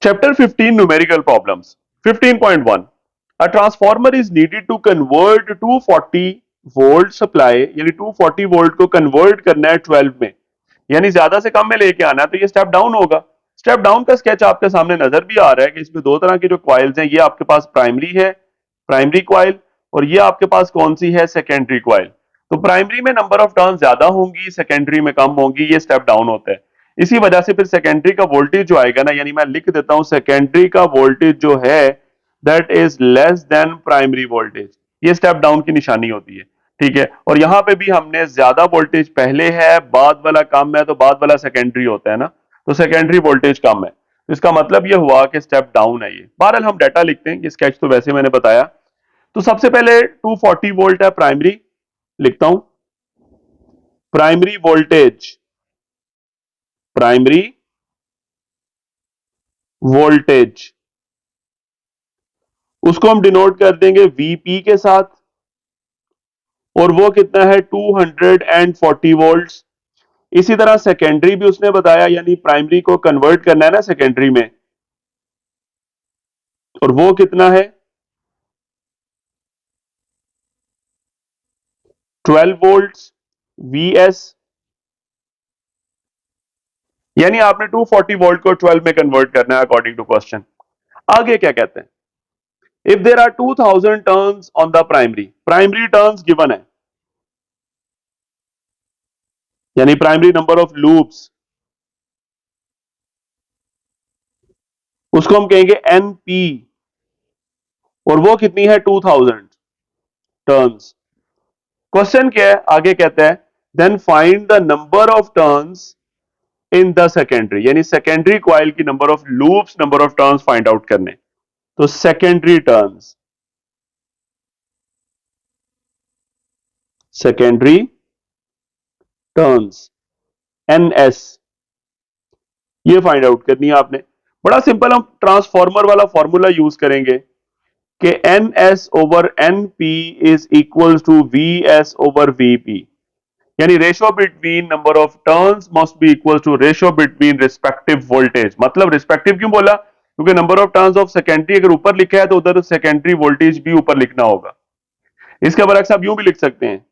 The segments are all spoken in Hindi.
Chapter 15 Numerical Problems. 15.1 A transformer is needed to convert 240 volt supply यानी 240 वोल्ट को कन्वर्ट करना है 12 में, यानी ज्यादा से कम में लेके आना है, तो ये स्टेप डाउन होगा। स्टेप डाउन का स्केच आपके सामने नजर भी आ रहा है कि इसमें दो तरह की जो क्वाइल्स हैं, ये आपके पास प्राइमरी है, प्राइमरी क्वाइल, और ये आपके पास कौन सी है, सेकेंडरी क्वाइल। तो प्राइमरी में नंबर ऑफ टर्न ज्यादा होंगी, सेकेंडरी में कम होंगी, ये स्टेप डाउन होता है। इसी वजह से फिर सेकेंडरी का वोल्टेज जो आएगा ना, यानी मैं लिख देता हूं सेकेंडरी का वोल्टेज जो है that is less than primary voltage, ये स्टेप डाउन की निशानी होती है। ठीक है, और यहां पे भी हमने ज्यादा वोल्टेज पहले है, बाद वाला कम है, तो बाद वाला सेकेंडरी होता है ना, तो सेकेंडरी वोल्टेज कम है, तो इसका मतलब ये हुआ कि स्टेप डाउन है ये। बहरहाल हम डाटा लिखते हैं, ये स्केच तो वैसे मैंने बताया। तो सबसे पहले 240 वोल्ट है प्राइमरी, लिखता हूं प्राइमरी वोल्टेज, प्राइमरी वोल्टेज, उसको हम डिनोट कर देंगे वीपी के साथ, और वो कितना है 240 वोल्ट्स। इसी तरह सेकेंडरी भी उसने बताया, यानी प्राइमरी को कन्वर्ट करना है ना सेकेंडरी में, और वो कितना है 12 वोल्ट्स वीएस, यानी आपने 240 वोल्ट को 12 में कन्वर्ट करना है अकॉर्डिंग टू क्वेश्चन। आगे क्या कहते हैं, if there are 2000 turns on the primary, primary turns given है, यानी प्राइमरी नंबर ऑफ लूप्स, उसको हम कहेंगे एनपी, और वो कितनी है 2000 टर्न्स। क्वेश्चन क्या है, आगे कहता है then find the number of turns in the secondary, यानी सेकेंडरी क्वाइल की number of loops, number of turns find out करने। तो secondary turns, secondary turns NS, ये फाइंड आउट करनी है आपने। बड़ा सिंपल, हम ट्रांसफॉर्मर वाला फॉर्मूला यूज करेंगे कि N S over N P is equal to V S over V P, यानी ratio between number of turns must be equal to ratio between respective voltage. मतलब रिस्पेक्टिव क्यों बोला, क्योंकि number of turns of secondary अगर ऊपर लिखा है तो उधर सेकेंडरी वोल्टेज भी ऊपर लिखना होगा। इसके बरक्स आप यूं भी लिख सकते हैं,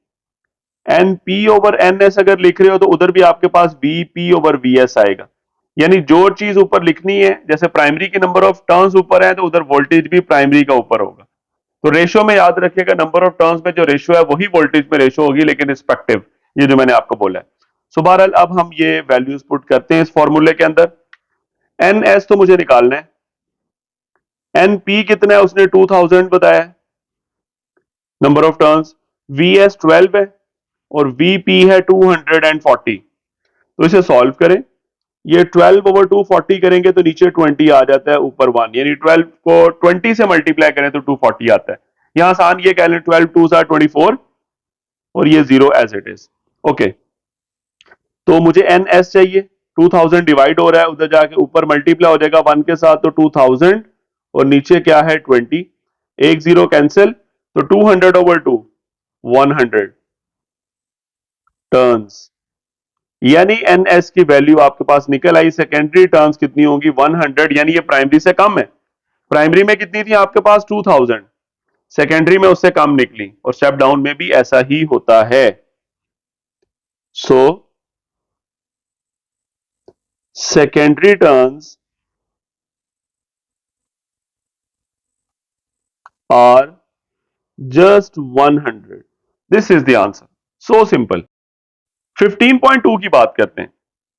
N P over N S अगर लिख रहे हो तो उधर भी आपके पास V P over V S आएगा, यानी जो चीज ऊपर लिखनी है, जैसे प्राइमरी की नंबर ऑफ टर्न्स ऊपर है तो उधर वोल्टेज भी प्राइमरी का ऊपर होगा। तो रेशियो में याद रखिएगा, नंबर ऑफ टर्न्स में जो रेशियो है वही वोल्टेज में रेशियो होगी, लेकिन रिस्पेक्टिव, ये जो मैंने आपको बोला है। सो बहरहाल अब हम ये वैल्यूज पुट करते हैं इस फॉर्मूले के अंदर। एन एस तो मुझे निकालना है, एन पी कितना है उसने 2000 बताया है number of turns, V S 12 है, और वी पी है 240। तो इसे सॉल्व करें, ये 12 ओवर 240 करेंगे तो नीचे 20 आ जाता है, ऊपर 1, यानी 12 को 20 से मल्टीप्लाई करें तो 240 आता है। यहां आसान ये कह लें 12 2 24, और ये 0 एज इट इज। ओके, तो मुझे एन एस चाहिए, 2000 डिवाइड हो रहा है, उधर जाके ऊपर मल्टीप्लाई हो जाएगा 1 के साथ, तो 2000, और नीचे क्या है 20, एक जीरो कैंसिल, तो 200 ओवर 2 100 टर्न्स, यानी एनएस की वैल्यू आपके पास निकल आई। सेकेंडरी टर्न्स कितनी होगी 100, यानी ये प्राइमरी से कम है। प्राइमरी में कितनी थी आपके पास 2000, सेकेंडरी में उससे कम निकली, और स्टेप डाउन में भी ऐसा ही होता है। So secondary turns are just 100, this is the answer, so simple. 15.2 की बात करते हैं,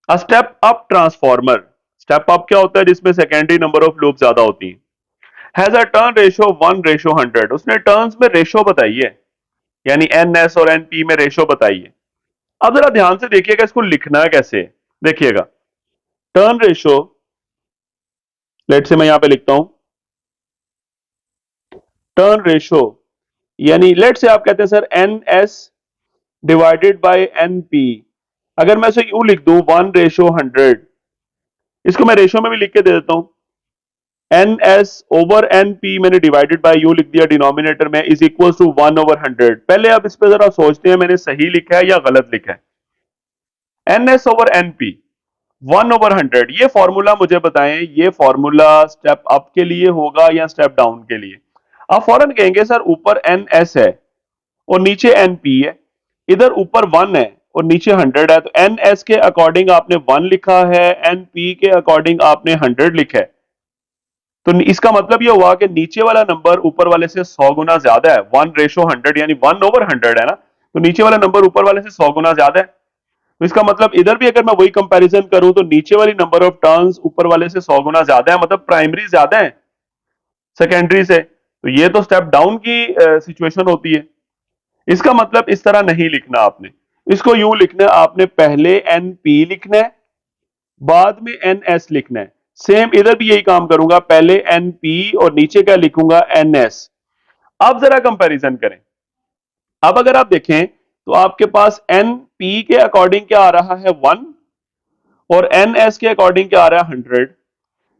a step up transformer. Step up क्या होता है, जिसमें सेकेंडरी नंबर ऑफ लूप ज्यादा होती है, हैज अ टर्न रेशियो 1:100, उसने टर्न्स में रेशियो बताई है, यानी एन एस और एन पी में रेशियो बताई है। अब जरा ध्यान से देखिएगा इसको लिखना कैसे है। देखिएगा टर्न रेशियो, लेट से मैं यहां पे लिखता हूं टर्न रेशियो, यानी लेट से आप कहते हैं sir N S divided by N P, अगर मैं इसे यूं लिख दूं 1:100, इसको मैं रेशियो में भी लिख के दे देता हूं, N S over N P मैंने डिवाइडेड बाय यू लिख दिया डिनोमिनेटर में, इज इक्वल टू 1/100। पहले आप इस पे जरा सोचते हैं मैंने सही लिखा है या गलत लिखा है। N S over N P, 1/100। ये फॉर्मूला मुझे बताएं, ये फॉर्मूला स्टेप अप के लिए होगा या स्टेप डाउन के लिए? आप फौरन कहेंगे सर ऊपर एन एस है और नीचे एन पी है, इधर ऊपर 1 है और नीचे 100 है, तो एन एस के अकॉर्डिंग आपने 1 लिखा है, एन पी के अकॉर्डिंग आपने 100 लिखा है। तो इसका मतलब यह हुआ कि नीचे वाला नंबर ऊपर वाले से 100 गुना ज्यादा है। 1/100 यानी 1/100 है ना, तो नीचे वाला नंबर ऊपर वाले से 100 गुना ज्यादा है। तो इसका मतलब इधर भी अगर मैं वही कंपैरिजन करूं तो नीचे वाली नंबर ऑफ टर्न्स ऊपर वाले से 100 गुना ज्यादा है, मतलब प्राइमरी ज्यादा है सेकेंडरी से। तो ये तो स्टेप डाउन की सिचुएशन होती है। इसका मतलब इस तरह नहीं लिखना आपने, इसको यूं लिखना है, आपने पहले एन पी लिखना है, बाद में एन एस लिखना है। सेम इधर भी यही काम करूंगा, पहले एन पी और नीचे क्या लिखूंगा, एन एस। अब जरा कंपैरिजन करें। अब अगर आप देखें तो आपके पास एन पी के अकॉर्डिंग क्या आ रहा है, 1, और एन एस के अकॉर्डिंग क्या आ रहा है, 100।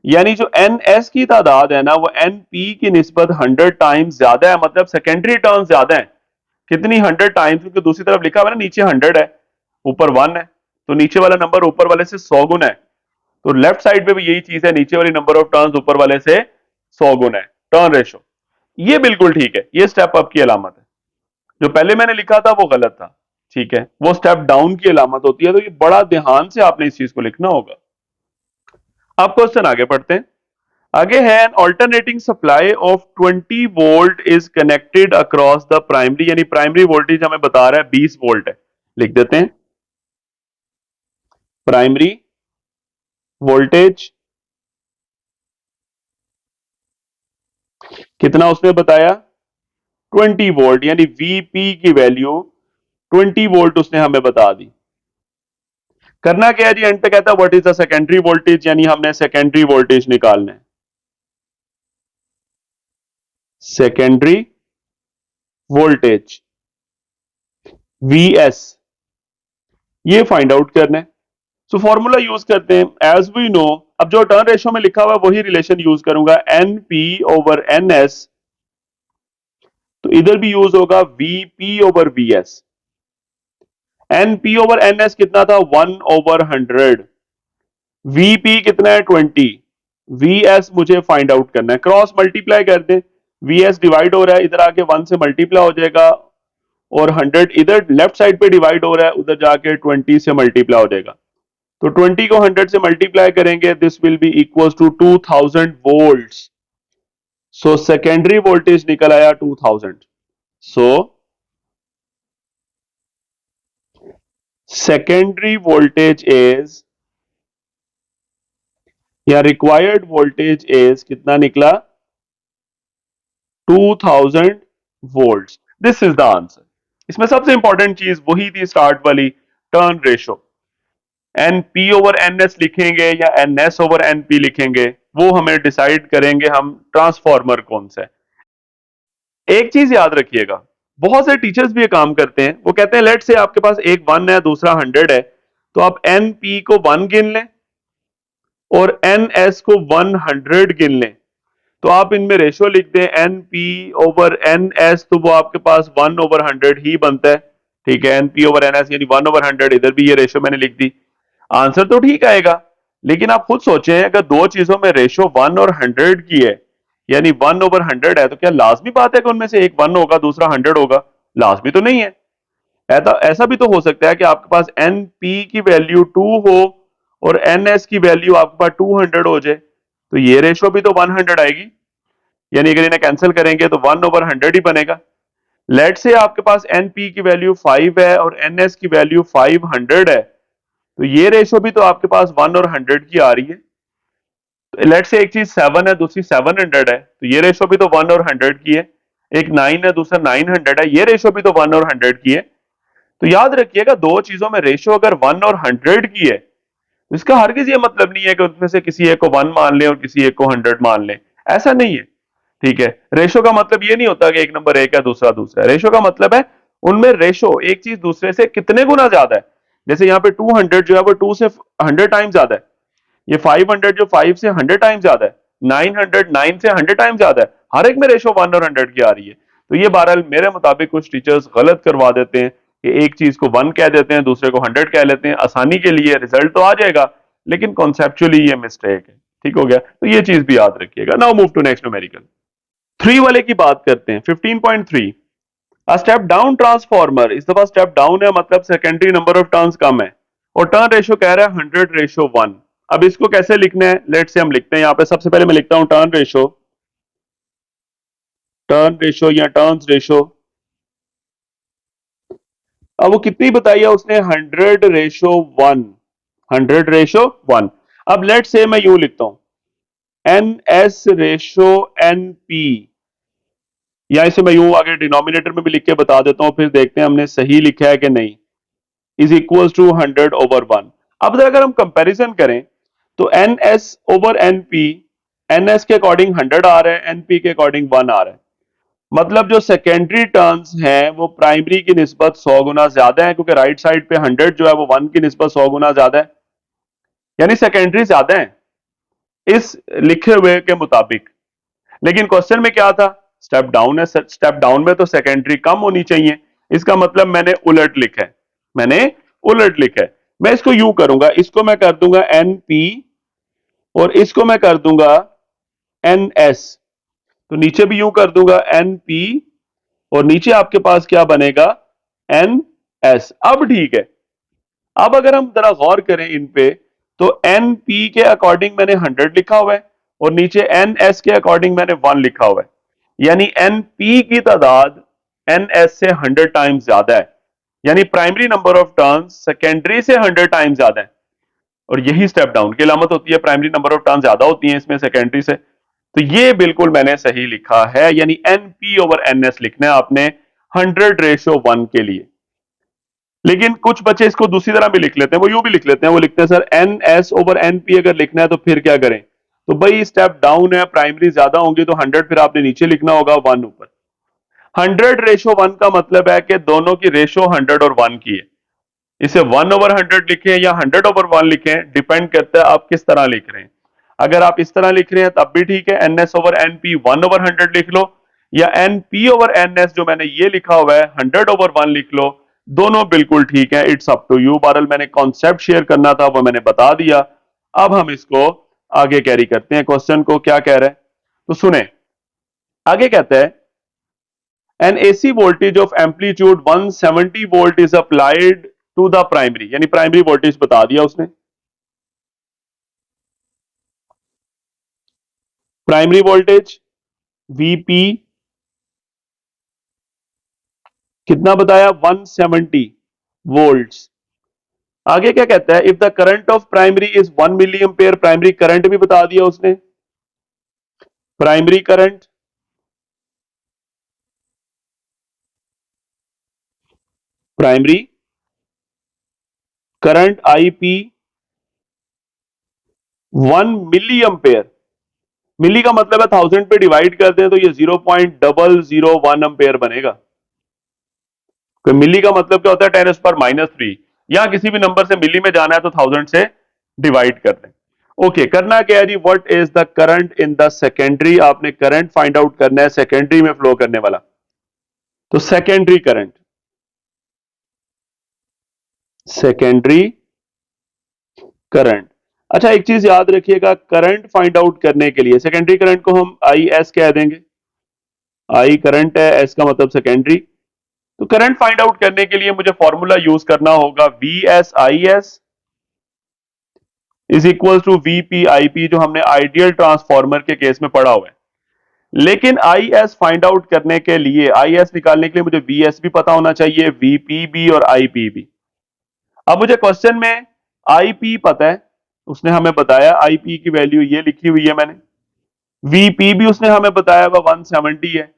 यानी जो एन एस की तादाद है ना वो एन पी की निस्बत 100 टाइम्स ज्यादा है, मतलब सेकेंडरी टर्म्स ज्यादा है। कितनी, 100 टाइम्स, क्योंकि दूसरी तरफ लिखा हुआ है ना, नीचे 100 है ऊपर 1 है, तो नीचे वाला नंबर ऊपर वाले से 100 गुना है। तो लेफ्ट साइड पे भी यही चीज है, नीचे वाली नंबर ऑफ टर्न्स ऊपर वाले से 100 गुना है, टर्न रेशो। ये बिल्कुल ठीक है, ये स्टेप अप की अलामत है। जो पहले मैंने लिखा था वो गलत था, ठीक है, वो स्टेप डाउन की अलामत होती है। तो ये बड़ा ध्यान से आपने इस चीज को लिखना होगा। आप क्वेश्चन आगे पढ़ते हैं। आगे है, an alternating supply of 20 volt is connected across the primary, यानी प्राइमरी वोल्टेज हमें बता रहा है 20 वोल्ट है। लिख देते हैं, प्राइमरी वोल्टेज कितना उसने बताया, 20 वोल्ट, यानी वीपी की वैल्यू 20 वोल्ट उसने हमें बता दी। करना क्या है जी, एंड पे कहता है what is the secondary voltage, यानी हमने सेकेंडरी वोल्टेज निकालना है। सेकेंडरी वोल्टेज वीएस, ये फाइंड आउट करना है। सो फॉर्मूला यूज करते हैं, एज वी नो। अब जो टर्न रेशो में लिखा हुआ है वही रिलेशन यूज करूंगा, N P over N S, तो इधर भी यूज होगा VP over VS. N P over N S कितना था, 1/100। वीपी कितना है, 20। वीएस मुझे फाइंड आउट करना है, क्रॉस मल्टीप्लाई कर दें, वीएस डिवाइड हो रहा है, इधर आके 1 से मल्टीप्लाई हो जाएगा, और 100 इधर लेफ्ट साइड पे डिवाइड हो रहा है, उधर जाके 20 से मल्टीप्लाई हो जाएगा। तो 20 को 100 से मल्टीप्लाई करेंगे, this will be equal to 2000 volts. So secondary voltage निकल आया 2000। सो सेकेंडरी वोल्टेज इज, या रिक्वायर्ड वोल्टेज इज कितना निकला, 2000 volts. This is the answer. इसमें सबसे इंपॉर्टेंट चीज वही थी स्टार्ट वाली, turn ratio. N P over N S लिखेंगे या N S over N P लिखेंगे, वो हमें डिसाइड करेंगे हम ट्रांसफॉर्मर कौन सा है। एक चीज याद रखिएगा, बहुत से टीचर्स भी ये काम करते हैं, वो कहते हैं लेट से आपके पास एक 1 है दूसरा 100 है, तो आप एन पी को 1 गिन लें और एन एस को 100 गिन लें। तो आप इनमें रेशो लिख दें N P over N S, तो वो आपके पास 1/100 ही बनता है। ठीक है, N P over N S यानी 1/100, इधर भी ये रेशो मैंने लिख दी, आंसर तो ठीक आएगा। लेकिन आप खुद सोचें, अगर दो चीजों में रेशो 1 और 100 की है, यानी 1/100 है, तो क्या लाजमी बात है कि उनमें से एक 1 होगा दूसरा 100 होगा? लाजमी तो नहीं है। ऐसा भी तो हो सकता है कि आपके पास एन पी की वैल्यू 2 हो और एन एस की वैल्यू आपके पास 200 हो जाए, तो ये रेशो भी तो 100 आएगी। यानी अगर इन्हें कैंसिल करेंगे तो 1/100 ही बनेगा। लेट से आपके पास एन पी की वैल्यू 5 है और एन एस की वैल्यू 500 है, तो ये रेशो भी तो आपके पास 1 और 100 की आ रही है। तो लेट से एक चीज 7 है दूसरी 700 है, तो ये रेशो भी तो 1 और 100 की है। एक 9 है दूसरा 900 है, ये रेशो भी तो 1 और 100 की है। तो याद रखिएगा, दो चीजों में रेशो अगर 1 और 100 की है, तो इसका हरगिज ये मतलब नहीं है कि उनमें से किसी एक को 1 मान लें और किसी एक को 100 मान लें, ऐसा नहीं है। ठीक है, रेशो का मतलब ये नहीं होता कि एक नंबर एक है दूसरा दूसरा है। रेशो का मतलब है उनमें रेशो एक चीज दूसरे से कितने गुना ज्यादा है। जैसे यहाँ पे 200 जो है वो 2 से 100 टाइम ज्यादा है, ये 500 जो 5 से 100 टाइम ज्यादा है, 900 9 से 100 टाइम ज्यादा है। हर एक में रेशो 1 और 100 की आ रही है। तो ये बहरहाल मेरे मुताबिक कुछ टीचर्स गलत करवा देते हैं कि एक चीज को 1 कह देते हैं दूसरे को 100 कह लेते हैं, आसानी के लिए रिजल्ट तो आ जाएगा, लेकिन कॉन्सेप्चुअली ये मिस्टेक है। ठीक हो गया, तो ये चीज भी याद रखिएगा। Now move to next numerical. 3 वाले की बात करते हैं। 15.3, अ स्टेप डाउन ट्रांसफॉर्मर, इस दफा स्टेप डाउन है मतलब सेकेंडरी नंबर ऑफ टर्न्स कम है, और टर्न रेशियो कह रहा है 100:1। अब इसको कैसे लिखना है, लेट से हम लिखते हैं। यहां पे सबसे पहले मैं लिखता हूं टर्न रेशियो या टर्न्स रेशियो। अब वो कितनी बताई है उसने, 100:1, 100:1। अब लेट से मैं यूं लिखता हूं NS/NP, या इसे मैं यूं आगे डिनोमिनेटर में भी लिख के बता देता हूं, फिर देखते हैं हमने सही लिखा है कि नहीं। Is equal to 100/1। अब अगर हम कंपैरिजन करें तो NS/NP, NS के अकॉर्डिंग 100 आ रहा है, NP के अकॉर्डिंग 1 आ रहा है। मतलब जो सेकेंडरी टर्न्स हैं वो प्राइमरी की निस्बत 100 गुना ज्यादा है, क्योंकि राइट साइड पे 100 जो है वो 1 की निस्बत 100 गुना ज्यादा है, यानी सेकेंडरी ज्यादा है इस लिखे हुए के मुताबिक। लेकिन क्वेश्चन में क्या था, स्टेप डाउन है, स्टेप डाउन में तो सेकेंडरी कम होनी चाहिए। इसका मतलब मैंने उलट लिखा है, मैंने उलट लिखा है। मैं इसको यूं करूंगा, इसको मैं कर दूंगा NP और इसको मैं कर दूंगा NS, तो नीचे भी यूं कर दूंगा NP और नीचे आपके पास क्या बनेगा, NS। अब ठीक है, अब अगर हम जरा गौर करें इन पे, तो NP के अकॉर्डिंग मैंने 100 लिखा हुआ है और नीचे NS के अकॉर्डिंग मैंने 1 लिखा हुआ है, यानी NP की तादाद NS से 100 टाइम्स ज्यादा है, यानी primary number of turns secondary से 100 टाइम्स ज्यादा है। और यही स्टेप डाउन की अलामत होती है, प्राइमरी नंबर ऑफ टर्न्स ज्यादा होती हैं इसमें सेकेंडरी से। तो ये बिल्कुल मैंने सही लिखा है, यानी NP/NS लिखना है आपने 100:1 के लिए। लेकिन कुछ बच्चे इसको दूसरी तरह भी लिख लेते हैं, वो यूं भी लिख लेते हैं, वो लिखते हैं सर NS/NP अगर लिखना है तो फिर क्या करें। तो भाई स्टेप डाउन है, प्राइमरी ज्यादा होंगी तो 100 फिर आपने नीचे लिखना होगा, 1 ऊपर। 100:1 का मतलब है कि दोनों की रेशो 100 और 1 की है। इसे 1/100 लिखें या 100/1 लिखें, डिपेंड करता है आप किस तरह लिख रहे हैं। अगर आप इस तरह लिख रहे हैं तब भी ठीक है, NS/NP 1/100 लिख लो, या NP/NS जो मैंने ये लिखा हुआ है 100/1 लिख लो, दोनों बिल्कुल ठीक है। It's up to you. बहरहाल मैंने कॉन्सेप्ट शेयर करना था वो मैंने बता दिया। अब हम इसको आगे कैरी करते हैं, क्वेश्चन को क्या कह रहा है तो सुने। आगे कहता है an AC voltage of amplitude 170 volt is applied to the primary, यानी प्राइमरी वोल्टेज बता दिया उसने। प्राइमरी वोल्टेज VP कितना बताया, 170 वोल्ट्स। आगे क्या कहता है, if the current of primary is 1 milli ampere, primary current भी बता दिया उसने। Primary current, primary current IP 1 milli ampere, milli का मतलब है 1000 पे डिवाइड करते हैं तो ये 0.001 एम्पेयर बनेगा। तो मिली का मतलब क्या होता है, 10⁻⁻3। यहां किसी भी नंबर से मिली में जाना है तो 1000 से डिवाइड कर दें। ओके, करना क्या है जी, what is the current in the secondary, आपने करंट फाइंड आउट करना है सेकेंडरी में फ्लो करने वाला। तो सेकेंडरी करंट, सेकेंडरी करंट। अच्छा एक चीज याद रखिएगा, करंट फाइंड आउट करने के लिए सेकेंडरी करंट को हम IS कह देंगे। I करंट है, S का मतलब सेकेंडरी। तो करंट फाइंड आउट करने के लिए मुझे फॉर्मूला यूज करना होगा VSIS is equal to VPIP, जो हमने आइडियल ट्रांसफॉर्मर के केस में पढ़ा हुआ है। लेकिन IS फाइंड आउट करने के लिए, IS निकालने के लिए मुझे VS भी पता होना चाहिए, VP भी और IP भी। अब मुझे क्वेश्चन में IP पता है, उसने हमें बताया IP की वैल्यू ये लिखी हुई है मैंने, VP भी उसने हमें बताया वह 170 है।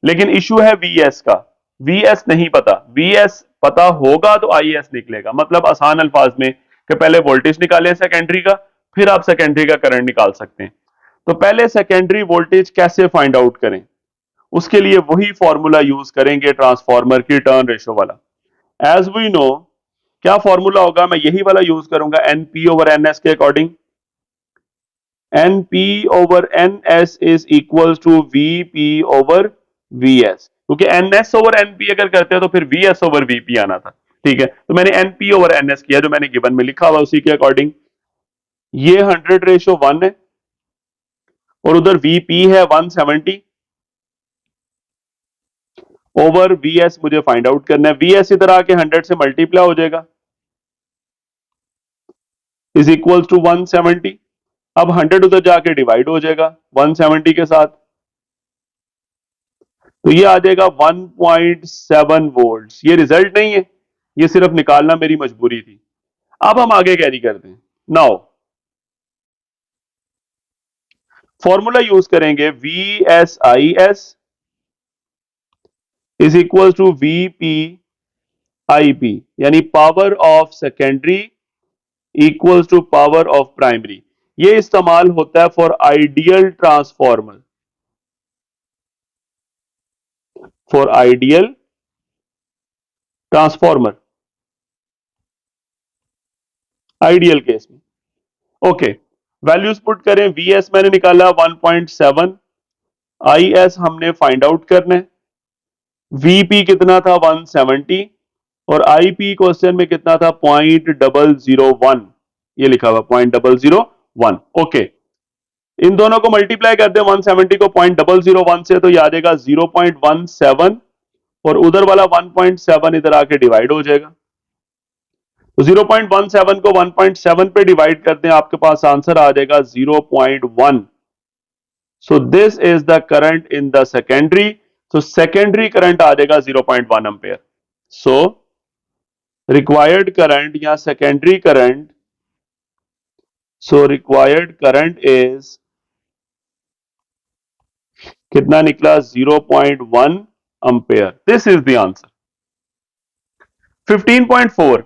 लेकिन इशू है VS का, VS नहीं पता। VS पता होगा तो IS निकलेगा। मतलब आसान अल्फाज में कि पहले वोल्टेज निकालें सेकेंडरी का, फिर आप सेकेंडरी का करंट निकाल सकते हैं। तो पहले सेकेंडरी वोल्टेज कैसे फाइंड आउट करें, उसके लिए वही फॉर्मूला यूज करेंगे ट्रांसफॉर्मर की टर्न रेशो वाला। एज वी नो क्या फॉर्मूला होगा, मैं यही वाला यूज करूंगा NP/NS के according. NP/NS is equal to VP/VS, क्योंकि NS/NP अगर करते हैं तो फिर VS/VP आना था। ठीक है, तो मैंने NP/NS किया जो मैंने गिवन में लिखा हुआ उसी के अकॉर्डिंग। ये 100:1 है और उधर वीपी है 170 ओवर वीएस मुझे फाइंड आउट करना है। वीएस इधर आके 100 से मल्टीप्लाई हो जाएगा इज इक्वल टू 170। अब 100 उधर जाके डिवाइड हो जाएगा 170 के साथ, तो ये आ जाएगा 1.7 वोल्ट। ये रिजल्ट नहीं है, ये सिर्फ निकालना मेरी मजबूरी थी। अब हम आगे कैरी करते हैं। नाउ फॉर्मूला यूज करेंगे V S I S is equal to VP I P, यानी power of secondary equals to power of primary. ये इस्तेमाल होता है for ideal transformer, for ideal transformer, ideal case में। ओके, वैल्यूज पुट करें। वी एस मैंने निकाला 1.7, आई एस हमने फाइंड आउट करना है। वीपी कितना था 170 और आईपी क्वेश्चन में कितना था 0.001, ये लिखा हुआ 0.001। ओके, इन दोनों को मल्टीप्लाई करते हैं 170 को 0.001 से, तो ये आ जाएगा 0.17 और उधर वाला 1.7 इधर आके डिवाइड हो जाएगा। तो 0.17 को 1.7 पे डिवाइड करते हैं, आपके पास आंसर आ जाएगा 0.1। सो this is the current in the secondary. तो सेकेंडरी करंट आ जाएगा 0.1 एम्पेयर। सो रिक्वायर्ड करंट या secondary current, so required current is कितना निकला 0.1 ampere. This is the answer. 15.4,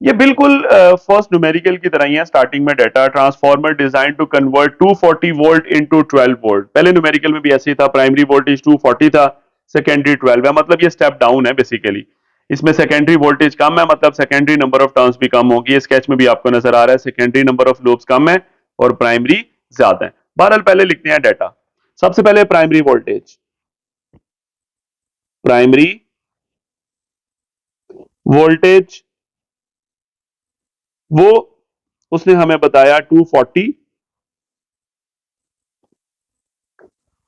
ये बिल्कुल फर्स्ट न्यूमेरिकल की तरह ही है। स्टार्टिंग में data transformer design to convert 240 volt into 12 volt. पहले न्यूमेरिकल में भी ऐसे ही था, प्राइमरी वोल्टेज 240 था, सेकेंडरी 12 है, मतलब ये स्टेप डाउन है बेसिकली। इसमें सेकेंडरी वोल्टेज कम है, मतलब सेकेंडरी नंबर ऑफ टर्न्स भी कम होगी। ये स्केच में भी आपको नजर आ रहा है, सेकेंडरी नंबर ऑफ लूप्स कम है और प्राइमरी ज्यादा है। बहरहाल पहले लिखते हैं डाटा। सबसे पहले प्राइमरी वोल्टेज, प्राइमरी वोल्टेज वो उसने हमें बताया 240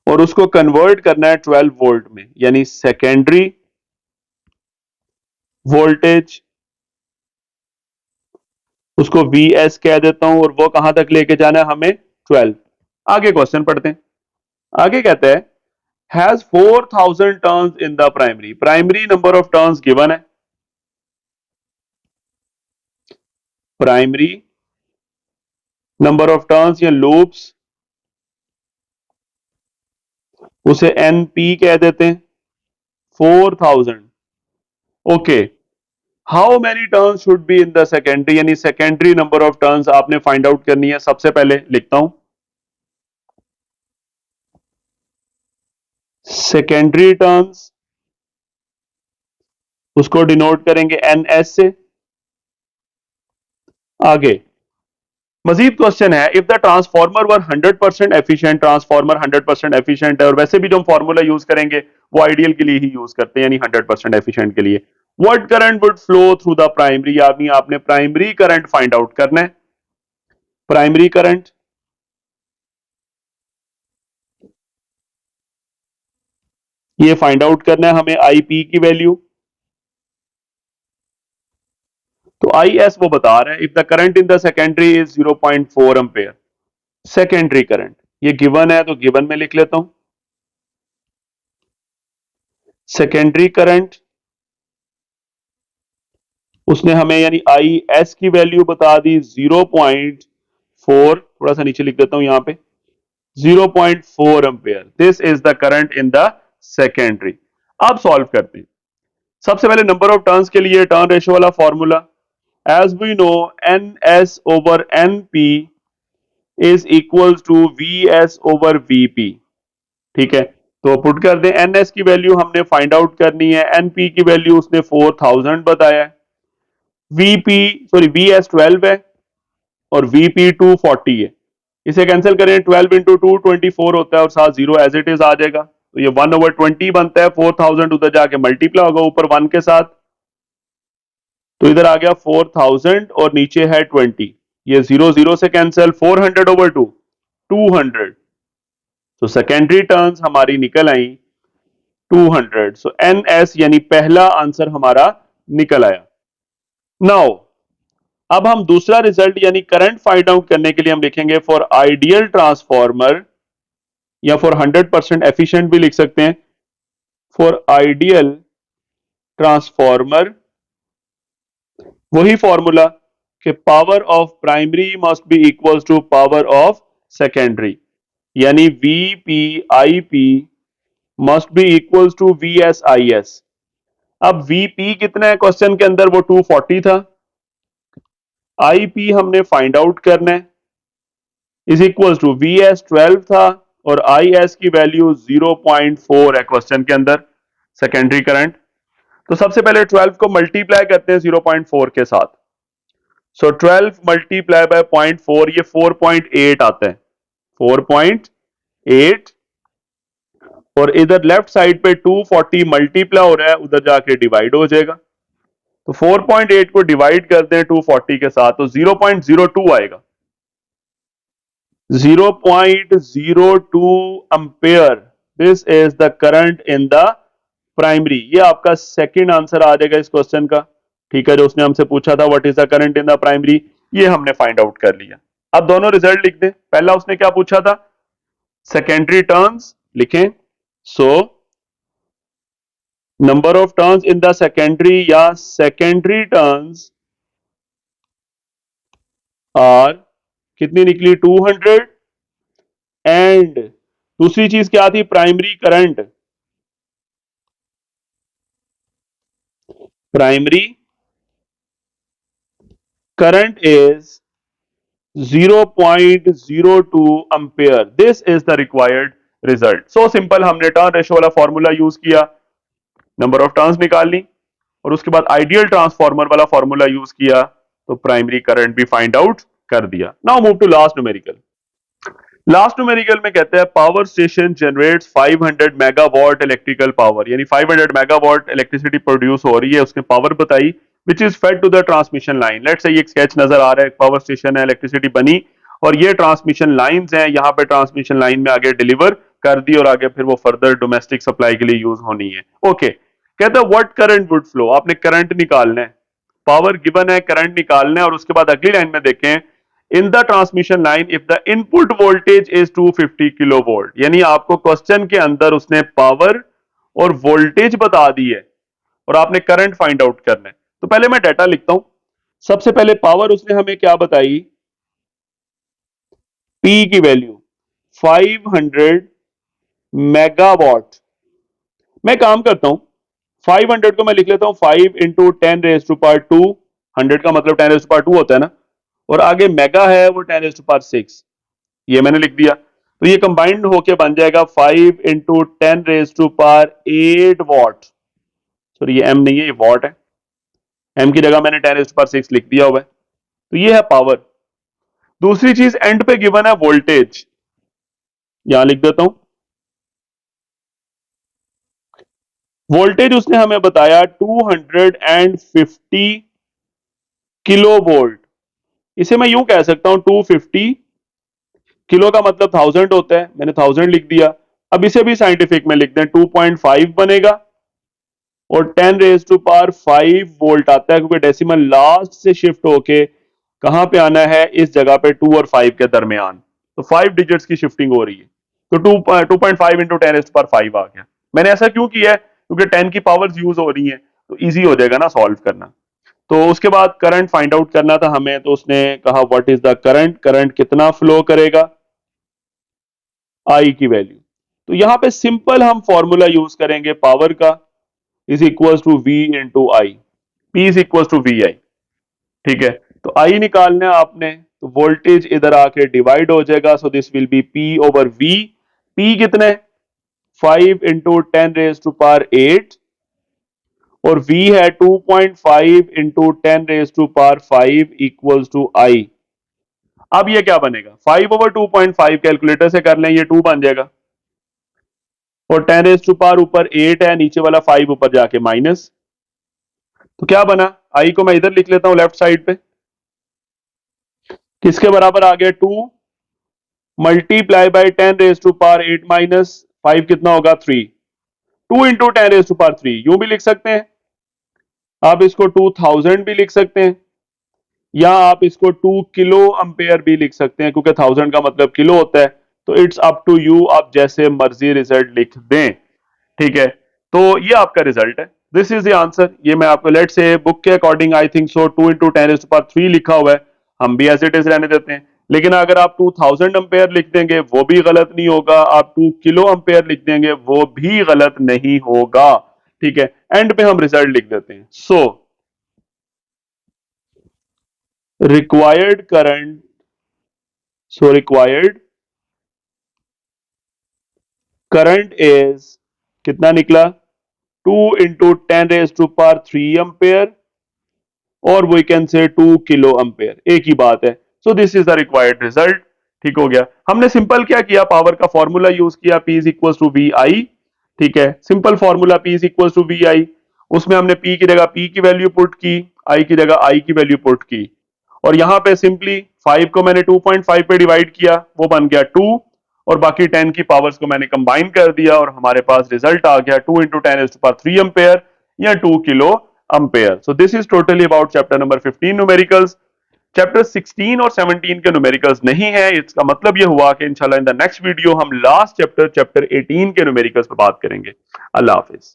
और उसको कन्वर्ट करना है 12 वोल्ट में, यानी सेकेंडरी वोल्टेज उसको Vs कह देता हूं और वो कहां तक लेके जाना है हमें 12। आगे क्वेश्चन पढ़ते हैं। आगे कहते हैं has 4000 turns in the primary. Primary number of turns given है, प्राइमरी नंबर ऑफ टर्न्स या लूप्स उसे एनपी कह देते हैं 4000। Okay, how many turns should be in the secondary, यानी सेकेंडरी नंबर ऑफ टर्न्स आपने फाइंड आउट करनी है। सबसे पहले लिखता हूं सेकेंडरी टर्न्स, उसको डिनोट करेंगे एनएस से। आगे मजीद क्वेश्चन है, if the transformer were 100% efficient, transformer 100% efficient है और वैसे भी जो हम फॉर्मूला यूज करेंगे वो आइडियल के लिए ही यूज करते हैं, यानी 100% एफिशिएंट के लिए। What current would flow through the primary, यानी आपने प्राइमरी करंट फाइंड आउट करना है। प्राइमरी करंट ये फाइंड आउट करना है हमें आईपी की वैल्यू। तो आई एस वो बता रहा है if the current in the secondary is 0.4 ampere. Secondary current ये गिवन है, तो गिवन में लिख लेता हूं सेकेंडरी करंट उसने हमें यानी आई एस की वैल्यू बता दी 0.4, थोड़ा सा नीचे लिख देता हूं यहां पे 0.4 ampere. This is the current in the secondary. अब सॉल्व करते हैं। सबसे पहले नंबर ऑफ टर्न्स के लिए टर्न रेशियो वाला formula, as we know N S over N P is equal to V S over V P. ठीक है, तो पुट कर दें। एन एस की वैल्यू हमने फाइंड आउट करनी है, एन पी की वैल्यू उसने 4000 बताया है, वीपी सॉरी वी एस 12 है और वीपी 240 है। इसे कैंसिल करें, 12 इंटू 2 24 होता है और साथ जीरो एज इट इज आ जाएगा, तो ये 1/20 बनता है। 4000 उधर जाके मल्टीप्लाई होगा ऊपर 1 के साथ, तो इधर आ गया 4000 और नीचे है 20। ये 0 0 से कैंसिल, 400 ओवर 2 200। तो सेकेंडरी टर्न्स हमारी निकल आई 200। सो एन एस यानी पहला आंसर हमारा निकल आया। नाउ अब हम दूसरा रिजल्ट यानी करंट फाइंड आउट करने के लिए हम लिखेंगे फॉर आइडियल ट्रांसफॉर्मर, या फॉर 100% एफिशिएंट भी लिख सकते हैं। फॉर आइडियल ट्रांसफॉर्मर वही फॉर्मूला कि power of primary must be equal to power of secondary, यानी VP/IP must be equal to VS/IS। अब VP कितना है क्वेश्चन के अंदर, वो 240 था। IP हमने फाइंड आउट करना है, इज इक्वल टू VS 12 था और IS की वैल्यू 0.4 है क्वेश्चन के अंदर, सेकेंडरी करंट। तो सबसे पहले 12 को मल्टीप्लाई करते हैं 0.4 के साथ। सो 12 मल्टीप्लाई बाय 0.4, ये 4.8 आता है, 4.8। और इधर लेफ्ट साइड पे 240 मल्टीप्लाई हो रहा है, उधर जाके डिवाइड हो जाएगा। तो 4.8 को डिवाइड करते हैं 240 के साथ, तो 0.02 आएगा, 0.02 ampere. This is the current in the primary. ये आपका सेकंड आंसर आ जाएगा इस क्वेश्चन का। ठीक है, जो उसने हमसे पूछा था what is the current in the primary, ये हमने फाइंड आउट कर लिया। अब दोनों रिजल्ट लिख दें। पहला उसने क्या पूछा था, सेकेंडरी टर्न्स लिखें। So number of turns in the secondary या सेकेंडरी टर्न्स आर कितनी निकली 200। एंड दूसरी चीज क्या थी, primary current, primary current is 0.02 ampere. This is the required result. So simple, हमने टर्न रेशो वाला फॉर्मूला यूज किया, नंबर ऑफ टर्न्स निकाल ली, और उसके बाद आइडियल ट्रांसफॉर्मर वाला फॉर्मूला यूज किया, तो प्राइमरी करंट भी फाइंड आउट कर दिया। Now move to last numerical. Last numerical में कहते हैं power station generates 500 megawatt electrical power, यानी 500 मेगावाट इलेक्ट्रिसिटी प्रोड्यूस हो रही है, उसने पावर बताई which is fed to the transmission line. Let's say एक स्केच नजर आ रहा है, पावर स्टेशन है, इलेक्ट्रिसिटी बनी और ये ट्रांसमिशन लाइंस हैं, यहां पे ट्रांसमिशन लाइन में आगे डिलीवर कर दी और आगे फिर वो फर्दर डोमेस्टिक सप्लाई के लिए यूज होनी है। ओके, कहते हैं व्हाट करंट वुड फ्लो, आपने करंट निकालना है, पावर गिवन है, करंट निकालना है, और उसके बाद अगली लाइन में देखें in the transmission line if the input voltage is 250 kilo volt, यानी आपको क्वेश्चन के अंदर उसने पावर और वोल्टेज बता दी है और आपने करंट फाइंड आउट करना है। तो पहले मैं डाटा लिखता हूं। सबसे पहले पावर उसने हमें क्या बताई, P की वैल्यू 500 मेगावाट। मैं काम करता हूं, 500 को मैं लिख लेता हूं 5 इंटू 10⁻², 100 का मतलब 10⁻² होता है ना, और आगे मेगा है वो 10⁻6, ये मैंने लिख दिया। तो ये कंबाइंड होके बन जाएगा 5 इंटू 10⁻8 वॉट। सॉरी, ये एम नहीं है, ये वॉट है, एम की जगह मैंने 10⁻6 लिख दिया हुआ है। तो ये है पावर। दूसरी चीज एंड पे गिवन है वोल्टेज, यहां लिख देता हूं। वोल्टेज उसने हमें बताया 250 किलो वोल्ट। इसे मैं यूं कह सकता हूं 250 किलो का मतलब 1000 होता है, मैंने 1000 लिख दिया। अब इसे भी साइंटिफिक में लिख दें, 2.5 बनेगा और 10⁻5 वोल्ट आता है, क्योंकि डेसिमल लास्ट से शिफ्ट होके कहां पे आना है, इस जगह पे 2 और 5 के दरमियान। तो 5 डिजिट्स की शिफ्टिंग हो रही है, तो 2.5 इंटू 10⁻5 आ गया। मैंने ऐसा क्यों किया है, क्योंकि 10 की पावर्स यूज हो रही हैं, तो इजी हो जाएगा ना सॉल्व करना। तो उसके बाद करंट फाइंड आउट करना था हमें, तो उसने कहा what is the current, current कितना फ्लो करेगा, आई की वैल्यू। तो यहां पे सिंपल हम फॉर्मूला यूज करेंगे पावर का, is equal to V into I, P is equal to VI। ठीक है, तो आई निकालना है आपने, तो वोल्टेज इधर आके डिवाइड हो जाएगा, so this will B P over V। P कितने, 5 इंटू 10⁻8 और V है 2.5 इंटू 10⁻5 इक्वल टू I। अब ये क्या बनेगा, 5 ओवर 2.5 कैलकुलेटर से कर लें, ये 2 बन जाएगा, और 10⁻⁴ ऊपर 8 है, नीचे वाला 5 ऊपर जाके माइनस। तो क्या बना, आई को मैं इधर लिख लेता हूं लेफ्ट साइड पे, किसके बराबर आ गया 2 मल्टीप्लाई बाय 10⁻8 माइनस 5 कितना होगा 3 2 इंटू 10⁻3 यूं भी लिख सकते हैं आप इसको 2000 भी लिख सकते हैं या आप इसको 2 किलो एम्पेयर भी लिख सकते हैं क्योंकि 1000 का मतलब किलो होता है तो इट्स अप टू यू आप जैसे मर्जी रिजल्ट लिख दें ठीक है तो ये आपका रिजल्ट है दिस इज द आंसर ये मैं आपको लेट से बुक के according I think so 2 into 10⁻3 लिखा हुआ है हम भी एज इट इज रहने देते हैं लेकिन अगर आप 2000 एम्पेयर लिख देंगे वो भी गलत नहीं होगा आप 2 किलो एम्पेयर लिख देंगे वो भी गलत नहीं होगा ठीक है एंड पे हम रिजल्ट लिख देते हैं so required current required current is कितना निकला 2 इंटू 10⁻3 एम्पेयर और we can say 2 kilo ampere एक ही बात है so this is the required result ठीक हो गया हमने सिंपल क्या किया पावर का फॉर्मूला यूज किया P is equal to V I ठीक है simple formula P is equal to V I उसमें हमने P की जगह P की वैल्यू पुट की I की जगह I की वैल्यू पुट की और यहां पे सिंपली 5 को मैंने 2.5 पे डिवाइड किया वो बन गया 2 और बाकी 10 की पावर्स को मैंने कंबाइन कर दिया और हमारे पास रिजल्ट आ गया 2 इंटू 10⁻3 एम्पेयर या 2 kilo ampere so this is totally about chapter number 15 numericals chapter 16 और 17 के न्यूमेरिकल्स नहीं है इसका मतलब ये हुआ कि इंशाल्लाह इन द नेक्स्ट वीडियो हम लास्ट चैप्टर 18 के न्यूमेरिकल्स पर बात करेंगे अल्लाह हाफिज